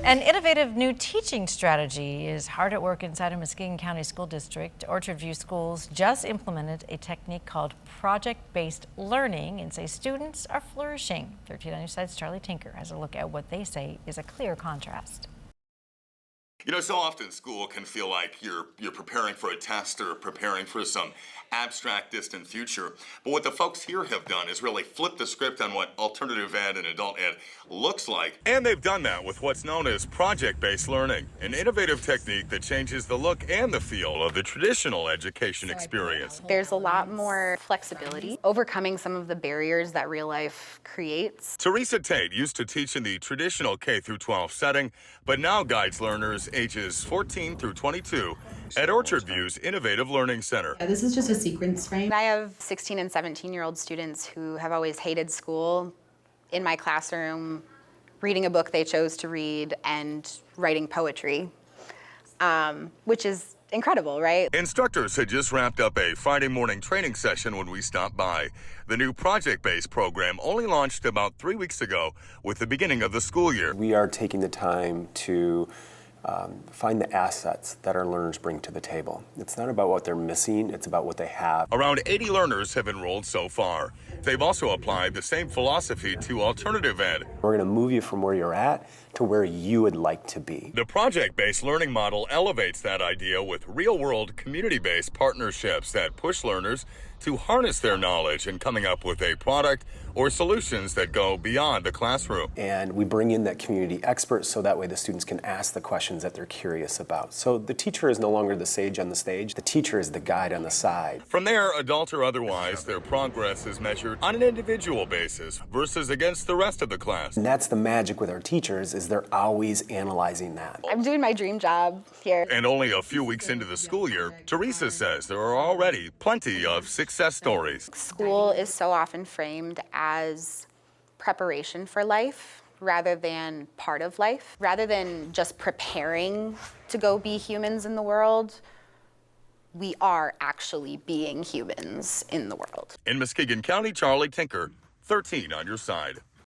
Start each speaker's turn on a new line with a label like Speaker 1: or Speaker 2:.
Speaker 1: An innovative new teaching strategy is hard at work inside a Muskegon County school district. Orchard View Schools just implemented a technique called project-based learning and say students are flourishing. 13 on your side's Charlie Tinker has a look at what they say is a clear contrast.
Speaker 2: You know, so often school can feel like you're preparing for a test or preparing for some abstract, distant future. But what the folks here have done is really flip the script on what alternative ed and adult ed looks like. And they've done that with what's known as project-based learning, an innovative technique that changes the look and the feel of the traditional education experience.
Speaker 3: There's a lot more flexibility, overcoming some of the barriers that real life creates.
Speaker 2: Teresa Tate used to teach in the traditional K-12 setting, but now guides learners ages 14 through 22 at Orchard View's Innovative Learning Center.
Speaker 4: This is just a sequence frame.
Speaker 3: I have 16 and 17-year-old students who have always hated school in my classroom, reading a book they chose to read and writing poetry, which is incredible, right?
Speaker 2: Instructors had just wrapped up a Friday morning training session when we stopped by. The new project-based program only launched about 3 weeks ago with the beginning of the school year.
Speaker 5: We are taking the time to find the assets that our learners bring to the table. It's not about what they're missing, it's about what they have.
Speaker 2: Around 80 learners have enrolled so far. They've also applied the same philosophy to alternative ed.
Speaker 5: We're going to move you from where you're at to where you would like to be.
Speaker 2: The project-based learning model elevates that idea with real-world, community-based partnerships that push learners to harness their knowledge in coming up with a product or solutions that go beyond the classroom.
Speaker 5: And we bring in that community expert so that way the students can ask the questions that they're curious about. So the teacher is no longer the sage on the stage, the teacher is the guide on the side.
Speaker 2: From there, adult or otherwise, their progress is measured on an individual basis versus against the rest of the class.
Speaker 5: And that's the magic with our teachers, is they're always analyzing that.
Speaker 3: I'm doing my dream job here.
Speaker 2: And only a few weeks into the school year, Teresa says there are already plenty of success stories.
Speaker 3: School is so often framed as preparation for life rather than part of life. Rather than just preparing to go be humans in the world, we are actually being humans in the world.
Speaker 2: In Muskegon County, Charlie Tinker, 13 on your side.